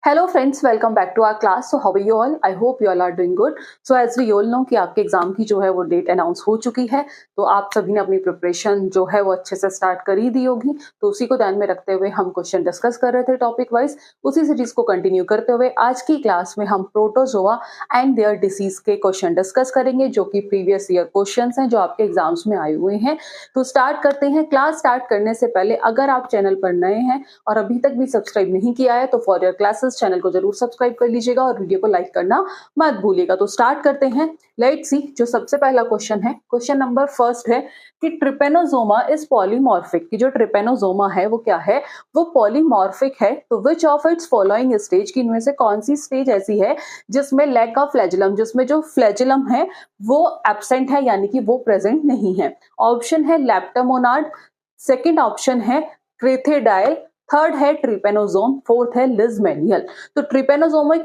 Hello friends, welcome back to our class. So how are you all? I hope you all are doing good. So as we all know कि आपके exam की जो है वो date announce हो चुकी है, तो आप सभी ने अपनी प्रिपरेशन जो है वो अच्छे से स्टार्ट कर ही दी होगी। तो उसी को ध्यान में रखते हुए हम क्वेश्चन डिस्कस कर रहे थे टॉपिक वाइज। उसी सीरीज को कंटिन्यू करते हुए आज की क्लास में हम प्रोटोजोआ एंड देयर डिसीज के क्वेश्चन डिस्कस करेंगे, जो कि प्रीवियस ईयर क्वेश्चन हैं जो आपके एग्जाम्स में आए हुए हैं। तो स्टार्ट करते हैं। क्लास स्टार्ट करने से पहले अगर आप चैनल पर नए हैं और अभी तक भी सब्सक्राइब नहीं किया है तो फॉर योर क्लासेस चैनल को जरूर सब्सक्राइब कर लीजिएगा और वीडियो को लाइक करना मत भूलिएगा। तो स्टार्ट करते हैं। लेट्स सी, जो सबसे पहला क्वेश्चन है, क्वेश्चन नंबर फर्स्ट है कि ट्रिपेनोसोमा इज पॉलीमॉर्फिक। कि जो ट्रिपेनोसोमा है वो क्या है? वो पॉलीमॉर्फिक है। तो which of its following stage, की इनमें से कौन सी स्टेज ऐसी है जिसमें लैक ऑफ फ्लैजुलम, जिसमें जो फ्लैजुलम है वो एब्सेंट है, यानी कि वो प्रेजेंट नहीं है। ऑप्शन है लैप्टोमोनाड, सेकेंड ऑप्शन है क्रेथेडाइल, थर्ड है ट्रिपेनोसोम, फोर्थ है लिजमेनियल। तो ट्रिपेनोसोम एक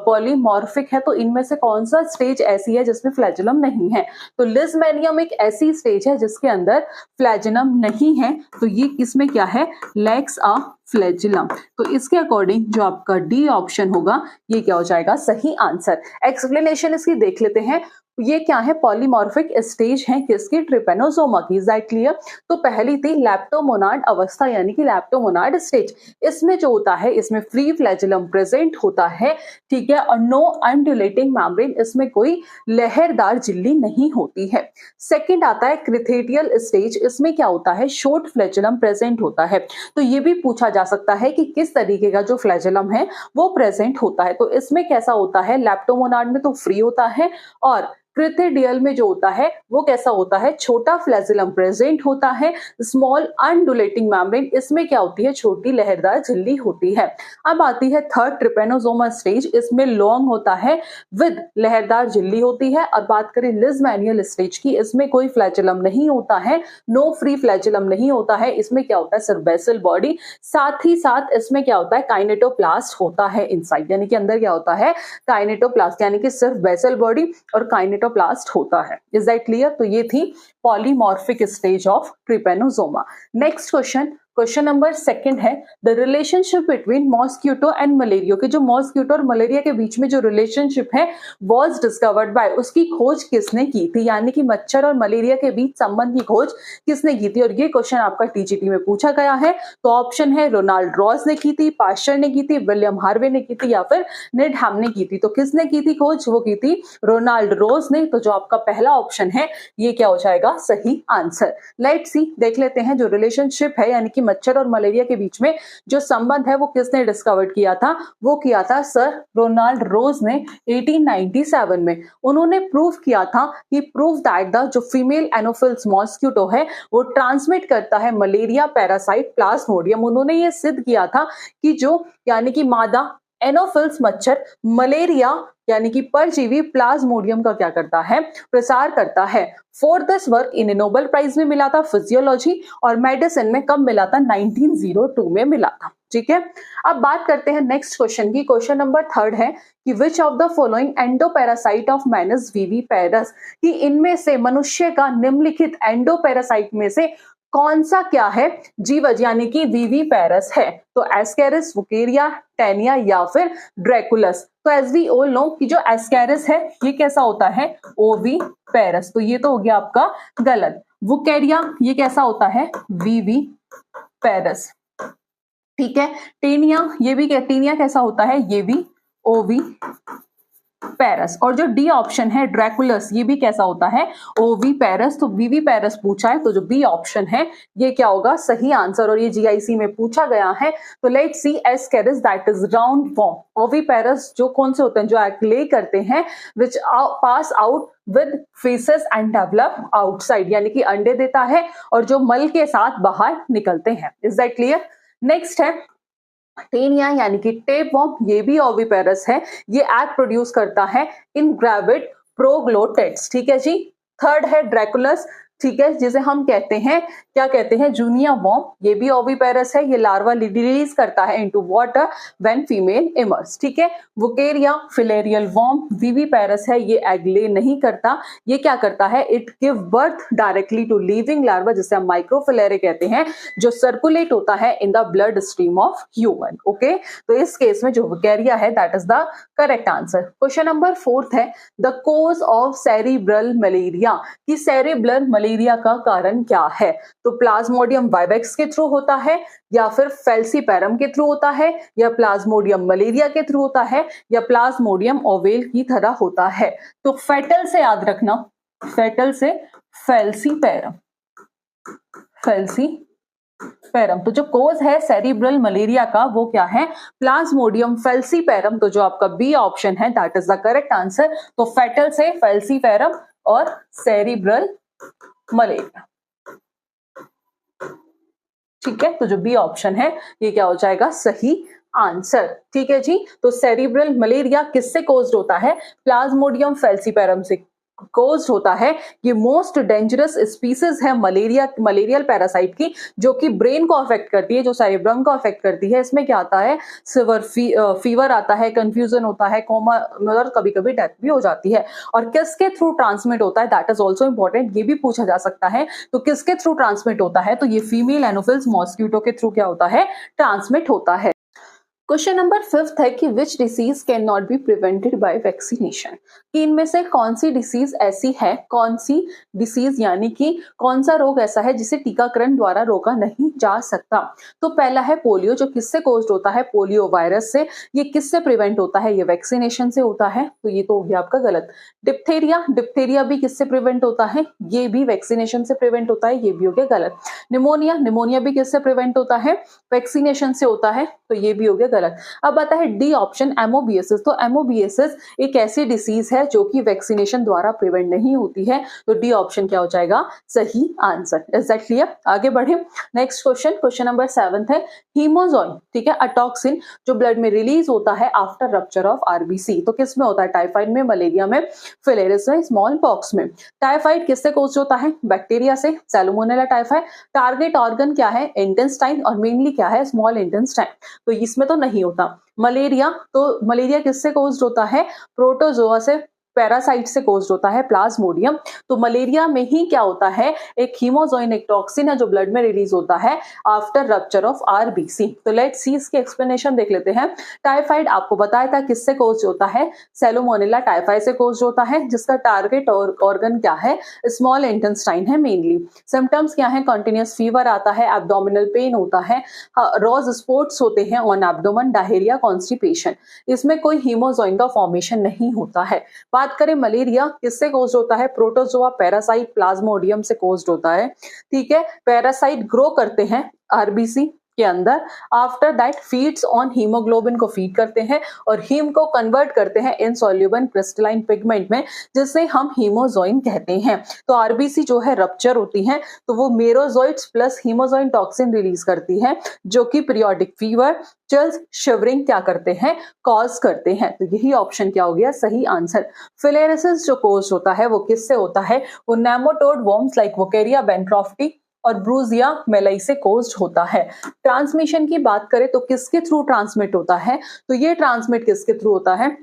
पॉलीमॉर्फिक है, तो इनमें से कौन सा स्टेज ऐसी है जिसमें फ्लैजुलम नहीं है? तो लिजमेनियम एक ऐसी स्टेज है जिसके अंदर फ्लैजुलम नहीं है। तो ये किसमें क्या है? लैक्स अ फ्लैजुलम। तो इसके अकॉर्डिंग जो आपका डी ऑप्शन होगा ये क्या हो जाएगा? सही आंसर। एक्सप्लेनेशन इसकी देख लेते हैं। ये क्या है? पॉलीमॉर्फिक स्टेज है किसकी? ट्रिपेनोसोमा की। Is that clear? तो पहली थी लैप्टोमोनाड अवस्था, यानी कि लैप्टोमोनाड स्टेज। इसमें जो होता है, इसमें फ्री फ्लैजुलम प्रेजेंट होता है, ठीक है, और नो अनड्यूलेटिंग मेम्ब्रेन, इसमें कोई लहरदार झिल्ली नहीं होती है। सेकंड आता है क्रिथेटियल स्टेज। इसमें क्या होता है? शॉर्ट फ्लैजुलम प्रेजेंट होता है। तो ये भी पूछा जा सकता है कि किस तरीके का जो फ्लैजुलम है वो प्रेजेंट होता है। तो इसमें कैसा होता है? लैप्टोमोनाड में तो फ्री होता है, और क्रिथेडियल में जो होता है वो कैसा होता है? छोटा फ्लैजुलम प्रेजेंट होता है, स्मॉल अनडुलेटिंग मेम्ब्रेन, इसमें क्या होती है? छोटी लहरदार झिल्ली होती है। अब आती है थर्ड ट्रिपेनोसोमा स्टेज। इसमें लॉन्ग होता है विद लहरदार झिल्ली होती है। और बात करें लिजमेनियल स्टेज की, इसमें कोई फ्लैजुलम नहीं होता है, नो फ्री फ्लैजुलम नहीं होता है। इसमें क्या होता है? सिर्फ बेसल बॉडी, साथ ही साथ इसमें क्या होता है? काइनेटोप्लास्ट होता है इनसाइड, यानी कि अंदर क्या होता है? काइनेटोप्लास्ट, यानी कि सिर्फ बेसल बॉडी और काइनेटोप्लास्ट होता है। Is that clear? तो ये थी polymorphic stage of trypanosoma. Next question, question number second है the relationship between mosquito and malaria. के जो मॉस्किटो और मलेरिया के बीच में जो रिलेशनशिप है वाज डिस्कवर्ड बाय, उसकी खोज किसने की थी? यानी कि मच्छर और मलेरिया के बीच संबंध की खोज किसने की थी? और ये क्वेश्चन आपका टीजीटी में पूछा गया है। तो ऑप्शन है रोनाल्ड रॉस ने की थी, पास्चर ने की थी, विलियम हार्वे ने की थी, या फिर नेडहम ने की थी। तो किसने की थी खोज? वो की थी रोनाल्ड रॉस ने। तो जो आपका पहला ऑप्शन है ये क्या हो जाएगा? सही आंसर। लेट्स सी, देख लेते हैं जो रिलेशनशिप है, यानी कि मच्छर और मलेरिया के बीच में जो संबंध है वो किसने डिस्कवर्ड किया था? वो किया था सर रोनाल्ड रोज ने 1897 में। उन्होंने प्रूव किया था कि प्रूव दैट द जो फीमेल एनोफिल्स मॉस्किटो है वो ट्रांसमिट करता है मलेरिया पैरासाइट प्लाज्मोडियम। उन्होंने ये सिद्ध किया था कि जो यानी कि मादा एनोफिल्स मच्छर मलेरिया यानी कि परजीवी प्लाज्मोडियम का क्या करता है? प्रसार करता है। फॉर दिस वर्क इन्हें नोबेल प्राइज में मिला था फिजियोलॉजी, और मेडिसिन में कब मिला था? 1902 में मिला था। ठीक है, अब बात करते हैं नेक्स्ट क्वेश्चन की। क्वेश्चन नंबर थर्ड है कि which of the following endoparasite of man is viviparous. कि इनमें से मनुष्य का निम्नलिखित एंडोपैरासाइट में से कौन सा क्या है? जीवज, यानी कि विविपैरस है। तो एस्केरिस, वुकेरिया, टेनिया, या फिर ड्रैकुलस। तो एज वी ऑल नो कि जो एस्केरिस है ये कैसा होता है? ओविपेरस। तो ये तो हो गया आपका गलत। वुकेरिया ये कैसा होता है? विविपेरस। ठीक है, टेनिया ये भी, टेनिया कैसा होता है? ये भी ओवी पैरस। और जो डी ऑप्शन है ड्रैकुलस, ये भी कैसा होता है? ओवी पैरस। तो वीवी पैरस पूछा है, तो जो बी ऑप्शन है ये क्या होगा? सही आंसर। और ये जीआईसी में पूछा गया है। तो let's see, Ascaris that is round form. ओवी पैरस जो कौन से होते हैं? जो एग ले करते हैं, which pass out with faeces and develop outside, यानी कि अंडे देता है और जो मल के साथ बाहर निकलते हैं। Is that clear? नेक्स्ट है टेनिया, यानी कि टेपवर्म, ये भी ओविपेरस है। ये एग प्रोड्यूस करता है इन ग्रेविड प्रोग्लोटेट्स। ठीक है जी। थर्ड है ड्रैकुलस, ठीक है, जिसे हम कहते हैं, क्या कहते हैं, जूनिया वॉर्म। ये भी ओविपेरस है, ये लार्वा रिलीज करता है into water when female immerse. ठीक है, वुकेरिया फिलेरियल वॉर्म विविपेरस है, ये एग ले नहीं करता, ये क्या करता है, it give birth directly to living larva, जिसे हम माइक्रोफिलेरे कहते हैं, जो सर्कुलेट होता है in the blood stream of human. Okay, तो इस केस में जो वुकेरिया है that is the correct answer. Question number 4 है, the cause of cerebral malaria, कि सेरिब्रल मलेरिया का कारण क्या है। तो प्लाज्मोडियम वाइवेक्स के थ्रू होता है, या फिर फेल्सीपेरम के थ्रू होता है, या प्लाज्मोडियम मलेरिया के थ्रू होता है, या प्लाज्मोडियम ओवेल की तरह होता है। तो फेटल से याद रखना, फेटल से फेल्सीपेरम, फेल्सीपेरम। तो जो कोज है सेरिब्रल मलेरिया का वो क्या है, प्लाज्मोडियम फेल्सीपेरम। तो जो आपका बी ऑप्शन है that is the correct answer. तो फेटल से फेल्सीपेरम और सेरिब्रल मलेरिया। ठीक है, तो जो बी ऑप्शन है ये क्या हो जाएगा, सही आंसर। ठीक है जी, तो सेरिब्रल मलेरिया किससे कोज्ड होता है, प्लाज्मोडियम फेल्सीपेरम से कोज्ड होता है। ये मोस्ट डेंजरस स्पीसीज है मलेरियल पैरासाइट की, जो कि ब्रेन को अफेक्ट करती है, जो सेरिब्रम को अफेक्ट करती है। इसमें क्या आता है, सिवर फीवर आता है, कंफ्यूजन होता है, कोमा, मतलब कभी कभी डेथ भी हो जाती है। और किसके थ्रू ट्रांसमिट होता है, दैट इज ऑल्सो इंपॉर्टेंट, ये भी पूछा जा सकता है। तो किसके थ्रू ट्रांसमिट होता है, तो ये फीमेल एनोफिल्स मॉस्किटो के थ्रू क्या होता है, ट्रांसमिट होता है। क्वेश्चन नंबर 5 है कि which disease can not be prevented by vaccination, कि इनमें से कौन सी डिसीज ऐसी है, कौन सी डिसीज यानी कि कौन सा रोग ऐसा है जिसे टीकाकरण द्वारा रोका नहीं जा सकता। तो पहला है पोलियो, जो किससे कोज्ड होता है, पोलियो वायरस से। ये किससे प्रिवेंट होता है, ये वैक्सीनेशन से होता है, तो ये तो हो गया आपका गलत। डिप्थेरिया, डिप्थेरिया भी किससे प्रिवेंट होता है, ये भी वैक्सीनेशन से प्रिवेंट होता है, ये भी हो गया गलत। निमोनिया, निमोनिया भी किससे प्रिवेंट होता है, वैक्सीनेशन से होता है, तो ये भी हो गया गलत। अब आता है डी ऑप्शन, एमोबियसिस। तो एमोबियसिस एक ऐसी डिसीज है जो कि वैक्सीनेशन द्वारा प्रिवेंट नहीं होती है, तो डी ऑप्शन क्या हो जाएगा, सही आंसर। Is that clear? आगे बढ़े, नेक्स्ट क्वेश्चन, क्वेश्चन नंबर 7 है, हीमोजोइन, ठीक है, अटॉक्सिन जो ब्लड में रिलीज होता है आफ्टर रप्चर ऑफ आरबीसी। तो किस में होता है, टाइफाइड में, मलेरिया में, फिलेरिस में, स्मॉल पॉक्स में। टाइफाइड किससे कोज होता है, बैक्टीरिया से, सैल्मोनेला टाइफाइड। टारगेट ऑर्गन क्या है, इंटेस्टाइन, और मेनली क्या है, स्मॉल इंटेस्टाइन, तो इसमें तो नहीं होता। मलेरिया, तो मलेरिया किससे कोज्ड होता है, प्रोटोजोआ से, पैरासाइट से कोज्ड होता है, प्लाज्मोडियम। तो मलेरिया में ही क्या होता है, एक हीमोजोइन, एक टॉक्सिन है जो ब्लड में रिलीज होता है आफ्टर रप्चर ऑफ आरबीसी। तो लेट्स सी इसकी एक्सप्लेनेशन देख लेते हैं। टाइफाइड आपको बताया था किससे कोज्ड होता है, सैल्मोनेला टाइफाई से कोज्ड होता है, जिसका टारगेट ऑर्गन क्या है, स्मॉल इंटेस्टाइन है मेनली। सिम्टम्स क्या है, कंटिन्यूअस फीवर आता है, एब्डोमिनल पेन होता है, रोज स्पॉट्स होते हैं ऑन एब्डोमेन, डायरिया, कॉन्स्टिपेशन। इसमें कोई हीमोजोइन का फॉर्मेशन नहीं होता है। बात करें मलेरिया किससे कोज्ड होता है, प्रोटोजोआ, पैरासाइट, प्लाज्मोडियम से कोज्ड होता है। ठीक है, पैरासाइट ग्रो करते हैं आरबीसी के अंदर, after that feeds on haemoglobin को फीड करते हैं और हीम को कन्वर्ट करते हैं इनसॉल्युबल क्रिस्टलाइन पिगमेंट में, जिसे हम हीमोजोइन कहते हैं। तो आरबीसी जो है रप्चर होती है तो वो merozoites plus hemozoin toxin release करती है, जो कि पीरियोडिक फीवर, चिल्स, शिवरिंग क्या करते हैं, कॉज करते हैं। तो यही ऑप्शन क्या हो गया, सही आंसर। फिलेरिसिस जो कोज होता है वो किससे होता है, वो नेमाटोड वर्म्स लाइक वोकेरिया बेंट्रोफ्टी और ब्रूजिया मेलाई से कोज्ड होता है। ट्रांसमिशन की बात करें तो किसके थ्रू ट्रांसमिट होता है, तो ये ट्रांसमिट किसके थ्रू होता है,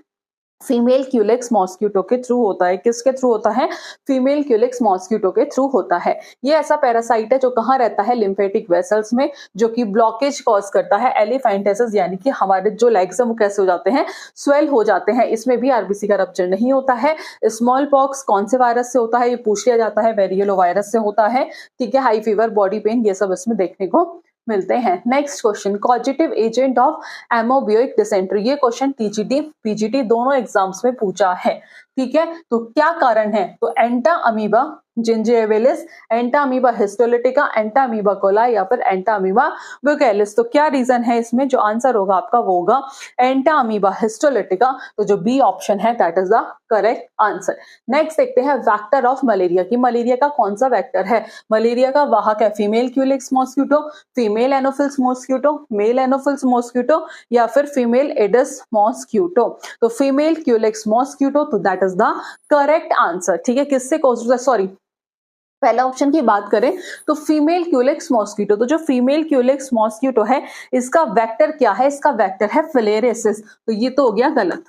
फीमेल क्यूलेक्स मॉस्किटो के थ्रू होता है। किसके थ्रू होता है, फीमेल क्यूलेक्स मॉस्किटो के थ्रू होता है। ये ऐसा पैरासाइट है जो कहाँ रहता है, लिम्फेटिक वेसल्स में, जो कि ब्लॉकेज कॉज करता है, एलिफेंटेसिस, यानी कि हमारे जो लेग्स हैं वो कैसे हो जाते हैं, स्वेल हो जाते हैं। इसमें भी आरबीसी का रप्चर नहीं होता है। स्मॉल पॉक्स कौन से वायरस से होता है, ये पूछ लिया जाता है, वेरियोलो वायरस से होता है। ठीक है, हाई फीवर, बॉडी पेन, ये सब इसमें देखने को मिलते हैं। Next question, causative agent of amoebic dysentery. ये क्वेश्चन टीजीटी पीजीटी दोनों एग्जाम्स में पूछा है। ठीक है, तो क्या कारण है, तो Entamoeba gingivalis, Entamoeba histolytica, Entamoeba coli या फिर एंटा अमीबा बुकेलिस। तो क्या रीजन है इसमें, जो आंसर होगा आपका वो होगा एंटा अमीबा हिस्टोलिटिका। तो जो बी ऑप्शन है that is the correct answer. Next देखते हैं वेक्टर ऑफ मलेरिया की, मलेरिया का कौन सा वेक्टर है, मलेरिया का वाहक है female culex mosquito, female anopheles mosquito, male anopheles mosquito या फिर फीमेल एडिस मॉस्किटो। तो फीमेल क्यूलेक्स मॉस्किटो, तो that is the correct answer. ठीक है, किससे कोज्ड, सॉरी पहला ऑप्शन की बात करें तो फीमेल क्यूलेक्स मॉस्किटो, तो जो फीमेल क्यूलेक्स मॉस्किटो है इसका वेक्टर क्या है, इसका वेक्टर है फिलेरियसिस, तो ये तो हो गया गलत।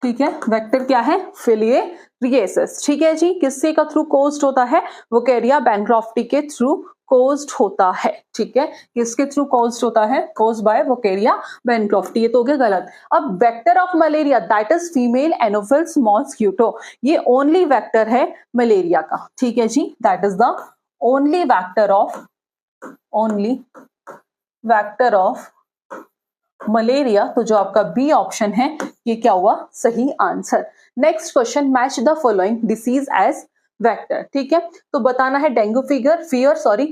ठीक है, वेक्टर क्या है, फिलिएरियसिस। ठीक है जी, किससे का थ्रू कोज्ड होता है, वोकेरिया बैनक्रॉफ्टी के थ्रू कोज्ड होता है। ठीक है, किसके थ्रू कोज्ड होता है, कोज्ड बाय वोकेरिया बैनक्रॉफ्टी, ये तो हो गया गलत। अब vector of malaria that is female anopheles mosquito, ये ओनली वेक्टर है मलेरिया का। ठीक है जी, that is the only vector of malaria, तो जो आपका बी ऑप्शन है ये क्या हुआ, सही answer. Next question, match the following disease as vector. ठीक है, तो बताना है डेंगू फीवर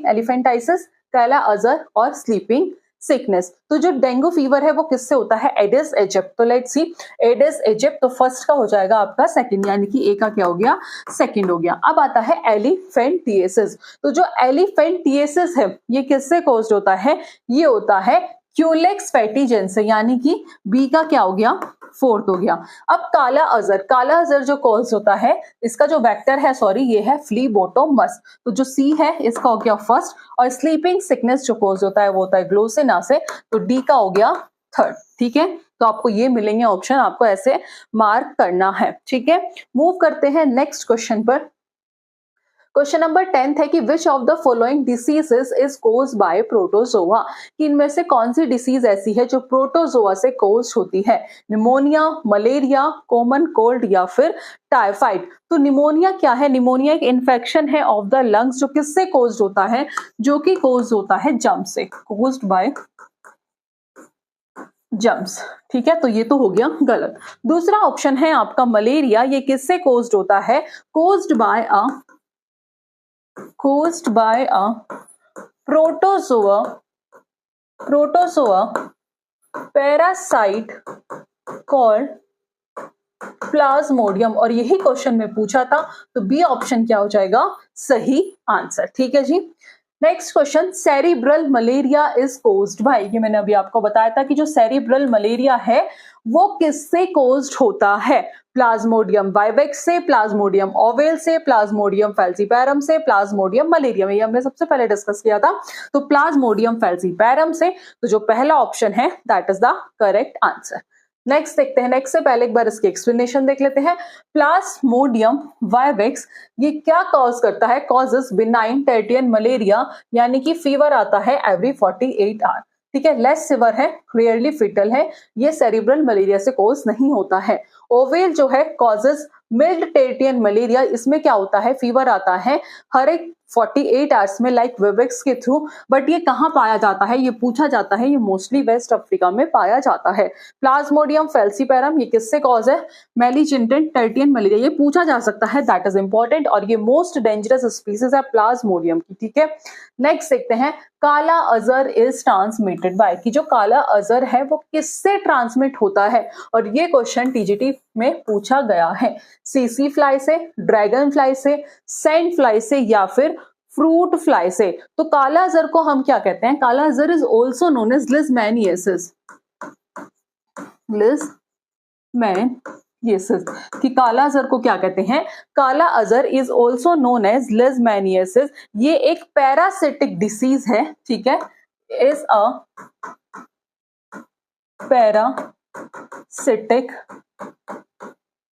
एलिफेंटाइसिस, काला अजर और स्लीपिंग सिकनेस। तो जो डेंगू फीवर है वो किससे होता है, एडिस एजिप्ट। तो लेट्स सी, एडिस एजिप्ट, तो फर्स्ट का हो जाएगा आपका सेकंड, यानी कि ए का क्या हो गया, सेकंड हो गया। अब आता है एलिफेंटिएसिस, तो जो एलिफेंटिएसिस है ये किससे कॉज्ड होता है, ये होता है क्यूलेक्स फैटीजन से, यानी कि बी का क्या हो गया, फोर्थ हो गया। अब काला अजर जो कॉज होता है, इसका जो वेक्टर है ये है फ्लीबोटोमस, तो जो सी है इसका हो गया फर्स्ट, और स्लीपिंग सिकनेस जो कॉज होता है वो होता है ग्लोसिना से, तो डी का हो गया थर्ड। ठीक है, तो आपको ये मिलेंगे ऑप्शन, आपको ऐसे मार्क करना है। ठीक है, मूव करते हैं नेक्स्ट क्वेश्चन पर। क्वेश्चन नंबर 10 है कि which of the following diseases is caused bye protozoa, कि इनमें से कौन सी डिसीज ऐसी है जो प्रोटोजोआ से कोज्ड होती है, निमोनिया, मलेरिया, कॉमन कोल्ड या फिर टाइफाइड। तो निमोनिया क्या है, निमोनिया एक इन्फेक्शन है ऑफ द लंग्स, जो किससे कोज्ड होता है, जो कि कोज्ड होता है जर्म से, कोज्ड बाय जर्म्स। ठीक है, तो ये तो हो गया गलत। दूसरा ऑप्शन है आपका मलेरिया, ये किससे कोज्ड होता है, caused by a protozoa parasite called Plasmodium, और यही क्वेश्चन में पूछा था, तो बी ऑप्शन क्या हो जाएगा, सही आंसर। ठीक है जी, next question, cerebral malaria is caused by, ये मैंने अभी आपको बताया था कि जो सेरिब्रल मलेरिया है वो किससे कोज्ड होता है, प्लाज्मोडियम वाइवेक्स से, प्लाज्मोडियम ओवेल से, प्लाज्मोडियम फैल्सीपैरम से, प्लाज्मोडियम मलेरियम, ये हमने सबसे पहले डिस्कस किया था, तो प्लाज्मोडियम फैल्सीपैरम से, तो जो पहला ऑप्शन है that is the correct answer. Next देखते हैं, नेक्स्ट से पहले एक बार इसकी एक्सप्लेनेशन देख लेते हैं। प्लाज्मोडियम वाइवेक्स ये क्या कॉज करता है, कॉजेस बिनाइन टर्टियन मलेरिया, यानी कि फीवर आता है एवरी 48 आवर। ठीक है, लेस सिवर है, रियरली फिटल है, ये सेरिब्रल मलेरिया से कॉज नहीं होता है। ओवेल जो है कॉजेस मिल्ड टेरिटियन मलेरिया, इसमें क्या होता है, फीवर आता है हर एक 48 आवर्स में लाइक वेबेक्स के थ्रू, बट ये कहाँ पाया जाता है, ये पूछा जाता है, ये मोस्टली वेस्ट अफ्रीका में पाया जाता है। प्लाज्मोडियम फैल्सीपैरम ये किससे कॉज है, मेलिजेंटेंट टर्टियन मलेरिया, ये पूछा जा सकता है, दैट इज इंपॉर्टेंट, और ये मोस्ट डेंजरस स्पीसीज है प्लाज्मोडियम की। ठीक है, नेक्स्ट देखते हैं, काला अजर इज ट्रांसमिटेड बाय, कि जो काला अजर है वो किससे ट्रांसमिट होता है, और ये क्वेश्चन टीजीटी में पूछा गया है, सीसी फ्लाई से, ड्रैगन फ्लाई से, सैंड फ्लाई से या फिर फ्रूट फ्लाई से। तो काला अजर को हम क्या कहते हैं, काला अजर इज ऑल्सो नोन एज लिजमैनियसिस, कि काला अजर को क्या कहते हैं, काला अजर इज ऑल्सो नोन एज लिजमैनियसिस, ये एक पैरासिटिक डिसीज है। ठीक है, इज अ पैरासिटिक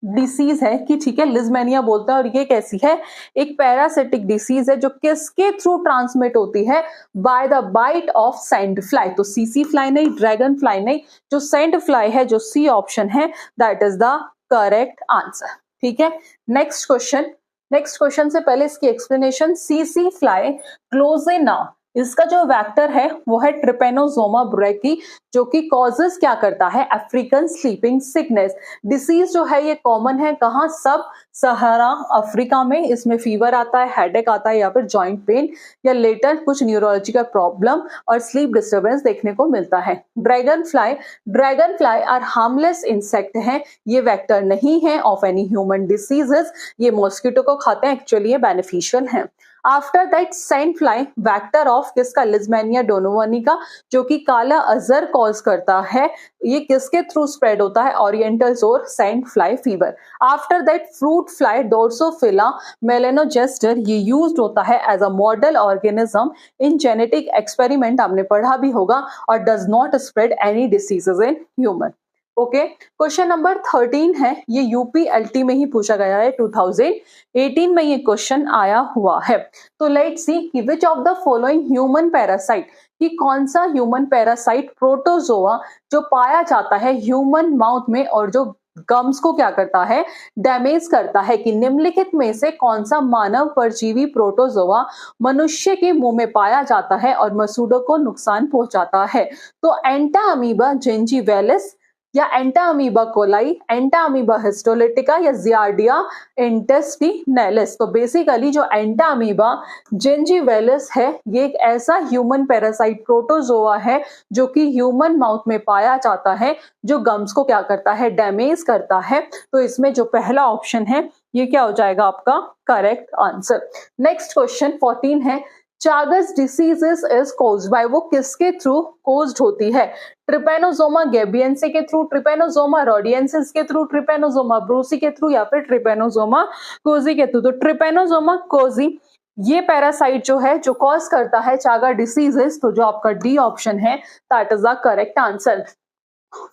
डिसीज है, कि ठीक है लिजमेनिया बोलता है, और ये कैसी है, एक पैरासिटिक डिसीज है जो किसके थ्रू ट्रांसमिट होती है, by the bite of sand fly. तो सीसी फ्लाई नहीं, ड्रैगन फ्लाई नहीं, जो सैंड फ्लाई है, जो सी ऑप्शन है that is the correct answer. ठीक है, नेक्स्ट क्वेश्चन से पहले इसकी एक्सप्लेनेशन, सीसी फ्लाई क्लोजेना, इसका जो वेक्टर है वो है ट्रिपेनोसोमा बुरेकी, जो कि कॉजेस क्या करता है, अफ्रीकन स्लीपिंग सिकनेस। डिसीज जो है ये कॉमन है कहाँ, सब सहारा अफ्रीका में, इसमें फीवर आता है, हेडेक आता है या फिर जॉइंट पेन, या लेटर कुछ न्यूरोलॉजिकल प्रॉब्लम और स्लीप डिस्टर्बेंस देखने को मिलता है। Dragon fly are harmless insect हैं, ये वेक्टर नहीं है ऑफ एनी ह्यूमन डिसीजेस, ये मॉस्किटो को खाते हैं, एक्चुअली ये बेनिफिशियल हैं। After that sand fly vector of किसका, लिजमेनिया डोनोवानी का, जो कि काला अजहर कॉज करता है। ये किसके थ्रू स्प्रेड होता है, oriental sore sand fly fever. After that fruit fly drosophila melanogaster, ये यूज्ड होता है as a model organism in genetic experiment, आपने पढ़ा भी होगा, और does not spread any diseases in human. Okay, question number 13 है, ये यूपीएलटी में ही पूछा गया है, 2018 में ये क्वेश्चन आया हुआ है। तो लेट्स सी कि which of the following human parasite, कि कौन सा ह्यूमन पैरासाइट प्रोटोजोआ जो पाया जाता है ह्यूमन माउथ में और जो गम्स को क्या करता है, डैमेज करता है, कि निम्नलिखित में से कौन सा मानव परजीवी प्रोटोजोआ मनुष्य के मुंह में पाया जाता है और मसूड़ों को नुकसान पहुंचाता है। तो एंटा अमीबा जिंजीवेलिस, या एंटा अमीबा कोलाई, एंटा अमीबा हिस्टोलिटिका, या जियार्डिया इंटेस्टिनैलिस। तो बेसिकली जो एंटा अमीबा जिंजीवेलिस है, ये एक ऐसा ह्यूमन पैरासाइट प्रोटोजोआ है जो कि ह्यूमन माउथ में पाया जाता है, जो गम्स को क्या करता है, डैमेज करता है। तो इसमें जो पहला ऑप्शन है ये क्या हो जाएगा आपका करेक्ट आंसर। नेक्स्ट क्वेश्चन 14 है, Chagas diseases is caused by, वो किसके थ्रू कॉज्ड होती है, ट्रिपेनोसोमा गैबियंसी के थ्रू, ट्रिपेनोसोमा रोडियंसिस के थ्रू, ट्रिपेनोसोमा ब्रूसी के थ्रू, या फिर ट्रिपेनोसोमा कोजी के थ्रू। तो ट्रिपेनोसोमा कोजी ये पैरासाइट जो है जो कॉज करता है चागा डिसीजेस, तो जो आपका डी ऑप्शन है that is the correct answer.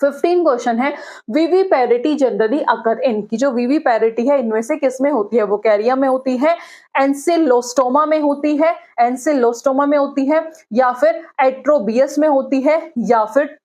15 question है, विविपेरिटी जनरली अकर इन, की जो विविपेरिटी है इनमें से किस में होती है, वो कैरिया में होती है, एंसिलोस्टोमा में होती है, एंसिलोस्टोमा में होती है, या फिर एट्रोबियस में होती है, या फिर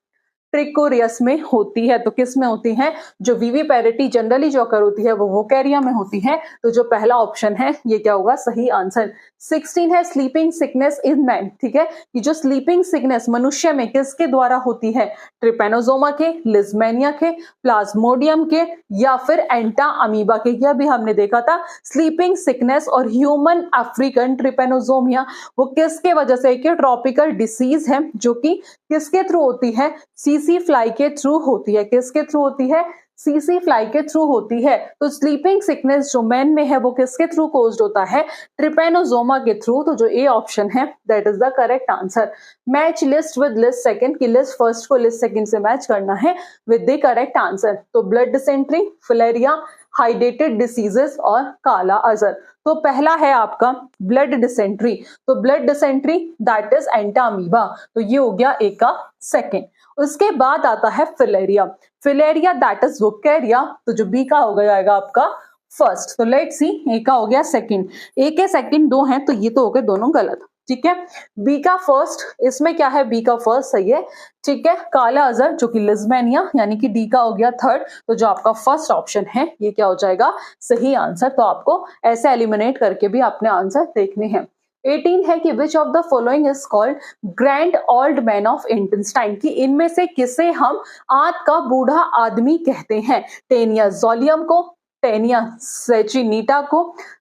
ट्रिकोरियस में होती है। तो किस में होती है, जो विविपेरिटी जनरली जो अकर होती है वो वोकेरिया में होती है। तो जो पहला ऑप्शन है ये क्या होगा सही आंसर। 16 है, स्लीपिंग सिकनेस इन मैन, ठीक है, कि जो स्लीपिंग सिकनेस मनुष्य में किसके द्वारा होती है, ट्रिपेनोसोमा के, लिजमेनिया के, प्लाज्मोडियम के, या फिर एंटा अमीबा के। यह भी हमने देखा था, स्लीपिंग सिकनेस और ह्यूमन अफ्रीकन ट्रिपेनोसोमिया वो किसके वजह से, एक ट्रॉपिकल डिसीज है जो कि किसके थ्रू होती है, सीसी फ्लाई के थ्रू होती है। किसके थ्रू होती है, सीसी फ्लाई के थ्रू होती है। तो स्लीपिंग सिकनेस जो मैन में है वो किसके थ्रू कॉज्ड होता है, ट्रिपेनोसोमा के थ्रू। तो जो ए ऑप्शन है that is the correct answer. Match list with list second, की लिस्ट फर्स्ट को लिस्ट सेकंड से मैच करना है विद द करेक्ट आंसर। तो blood dysentery, filaria, hydatid diseases और काला अजहर। तो पहला है आपका ब्लड डिसेंट्री, तो blood dysentery that is entamoeba, तो ये हो गया ए का सेकंड। उसके बाद आता है फिलेरिया, फिलेरिया दैट इज वोकेरिया, तो जो बी का हो जाएगा आपका फर्स्ट। तो लेट्स सी, ए का हो गया सेकंड, ए के सेकंड दो हैं तो ये तो हो गए दोनों गलत, ठीक है। बी का फर्स्ट, इसमें क्या है, बी का फर्स्ट सही है, ठीक है। काला अजहर जो कि लिजमेनिया, यानी कि डी का हो गया थर्ड। तो जो आपका फर्स्ट ऑप्शन है ये क्या हो जाएगा सही आंसर। तो आपको ऐसे एलिमिनेट करके भी अपने आंसर देखने हैं। 18 है कि which of the following is called grand old man of intestine, की इनमें से किसे हम आंत का बूढ़ा आदमी कहते हैं, टेनिया जोलियम को, टेनिया सेचिनीटा को,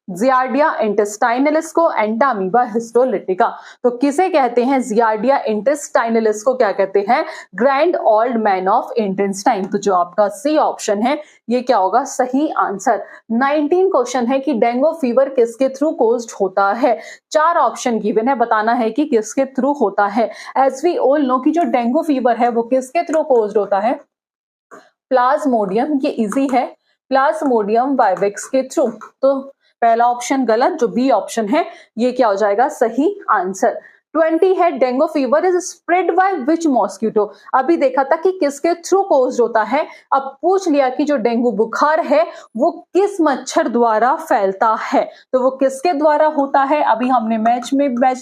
जियार्डिया इंटेस्टाइनलिस को, एंटा अमीबा हिस्टोलिटिका। तो किसे कहते हैं, जियार्डिया इंटेस्टाइनलिस को क्या कहते हैं, grand old man of intestine. तो जो आपका सी ऑप्शन है ये क्या होगा सही आंसर। 19 क्वेश्चन है कि डेंगू फीवर किसके थ्रू कॉज्ड होता है। चार ऑप्शन गिवन है, बताना है कि किसके थ्रू होता है। एज वी ऑल नो कि जो डेंगू फीवर है वो किसके थ्रू कॉज्ड होता है, प्लाज्मोडियम, ये इजी है, प्लाज्मोडियम वाइवेक्स के थ्रू। तो पहला ऑप्शन गलत, जो बी ऑप्शन है ये क्या हो जाएगा सही आंसर। 20 है, dengue fever is spread by which mosquito. अभी देखा था कि किसके थ्रू कॉज्ड होता है, अब पूछ लिया कि जो डेंगू बुखार है वो किस मच्छर द्वारा फैलता है, तो वो किसके द्वारा होता है। अभी हमने मैच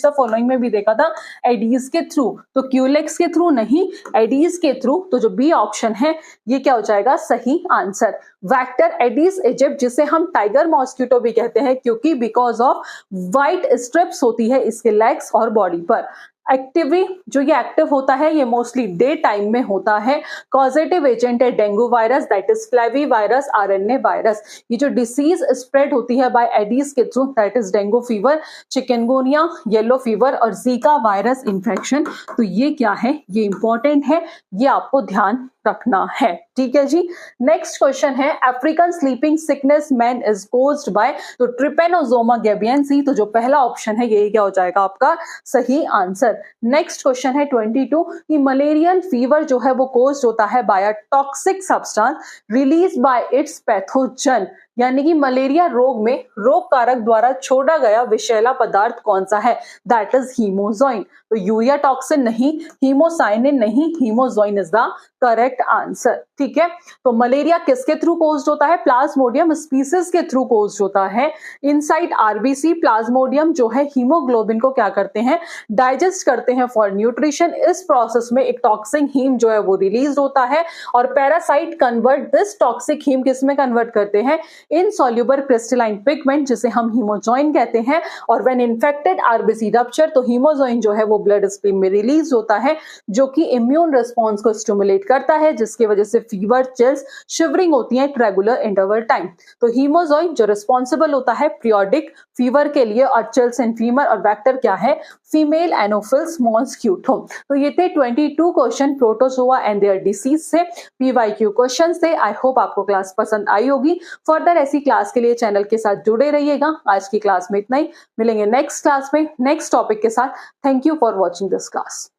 द फॉलोइंग में भी देखा था, एडीज के थ्रू, तो क्यूलेक्स के थ्रू नहीं, एडीज के थ्रू। तो जो बी ऑप्शन है ये क्या हो जाएगा सही आंसर। वेक्टर एडीज इजिप्ट, जिसे हम टाइगर मॉस्किटो भी कहते हैं, क्योंकि बिकॉज ऑफ व्हाइट स्ट्रिप्स होती है इसके लेग्स और बॉडी पर। एक्टिवली जो ये एक्टिव होता है ये मोस्टली डे टाइम में होता है। कॉजेटिव एजेंट है dengue virus that is flavi virus, RNA virus. ये जो डिसीज स्प्रेड होती है बाय एडीज के through that is dengue fever, chikungunya, yellow fever और जीका वायरस इंफेक्शन। तो ये क्या है, ये इंपॉर्टेंट है, ये आपको ध्यान रखना है। ठीक है जी। नेक्स्ट क्वेश्चन है African sleeping sickness man is caused bye तो ट्रिपेनोसोमा गैबियंसी। तो जो पहला ऑप्शन है यही क्या हो जाएगा आपका सही आंसर। नेक्स्ट क्वेश्चन है 22 कि मलेरियन फीवर जो है वो कोज्ड होता है by a toxic substance release by its pathogen. यानी कि मलेरिया रोग में रोग कारक द्वारा छोड़ा गया विषैला पदार्थ कौन सा है, दैट इज हीमोजोइन। तो यूरिया टॉक्सिन नहीं, हीमोसाइनिन नहीं, hemozoin is the correct answer. ठीक है। तो मलेरिया किसके थ्रू कोज्ड होता है, प्लाज्मोडियम स्पीसीज के थ्रू कोज्ड होता है। इनसाइड आरबीसी प्लाज्मोडियम जो है हीमोग्लोबिन को क्या करते हैं, डाइजेस्ट करते हैं फॉर न्यूट्रिशन। इस प्रोसेस में एक टॉक्सिक हीम जो है वो रिलीज होता है और parasite convert this toxic heme किस में कन्वर्ट करते हैं, इनसॉल्युबल क्रिस्टलाइन पिगमेंट जिसे हम हीमोजोइन कहते हैं। और व्हेन इन्फेक्टेड आरबीसी रप्चर तो हीमोजोइन जो है वो ब्लड स्ट्रीम में रिलीज होता है जो कि इम्यून रिस्पॉन्स को स्टिमुलेट करता है जिसकी वजह से फीवर, चिल्स, शिवरिंग होती है रेगुलर इंटरवल टाइम। तो हीमोजोइन जो रिस्पॉन्सिबल होता है पीरियोडिक फीवर के लिए और चिल्स इन फीमेल और वेक्टर क्या है, फीमेल एनोफिल्स मॉस्क्यूटो। तो ये थे 22 question protozoa and their disease से पीवाईक्यू क्वेश्चन से। आई होप आपको क्लास पसंद आई होगी। फर्दर ऐसी क्लास के लिए चैनल के साथ जुड़े रहिएगा। आज की क्लास में इतना ही, मिलेंगे नेक्स्ट क्लास में नेक्स्ट टॉपिक के साथ। Thank you for watching this class.